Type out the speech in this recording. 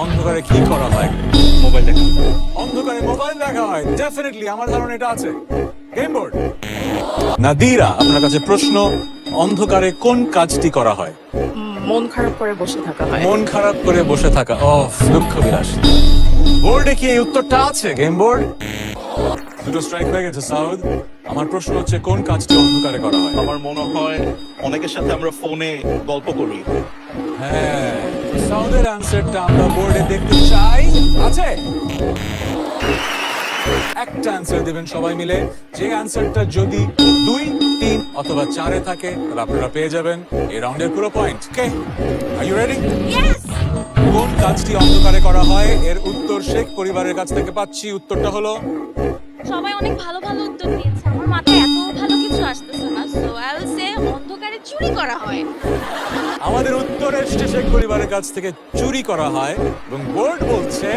অন্ধকারে কি করা হয়? মোবাইল দেখা। অন্ধকারে মোবাইল দেখা হয়, ডেফিনেটলি আমার ধারণা এটা আছে। Game board. নাদিরা, আপনার কাছে প্রশ্ন, অন্ধকারে কোন কাজটি করা হয়? মন খারাপ করে বসে থাকা হয়। মন খারাপ করে বসে থাকা। দুঃখ বিলাস। বোর্ডে কি এই উত্তরটা আছে? Game board. দুটো স্ট্রাইক হয়ে গেছে সাউদ। আমার প্রশ্ন হচ্ছে কোন কাজটি অন্ধকারে করা হয়? আমার মনে হয় অনেকের সাথে আমরা ফোনে গল্প করি। হ্যাঁ, সাউদের অ্যানসারটা আমরা বোর্ডে দেখতে চাই। আছে? একটা অ্যানসার দিবেন সবাই মিলে। যে অ্যানসারটা যদি 2, 3 অথবা 4-এ থাকে তাহলে আপনারা পেয়ে যাবেন এই রাউন্ডের পুরো point. Okay, are you ready? কোন কাজটি অন্ধকারে করা হয় এর উত্তর শেখ পরিবারের কাছ থেকে পাচ্ছি। উত্তরটা হলো সবাই অনেক ভালো ভালো উত্তর দিয়েছে, আমার মাথায় এত ভালো কিছু আসতেছে না, সো আই উইল সে অন্ধকারে চুরি করা হয়। আমাদের উত্তর এসছে শেখ পরিবারের কাছ থেকে চুরি করা হয় এবং বোর্ড বলছে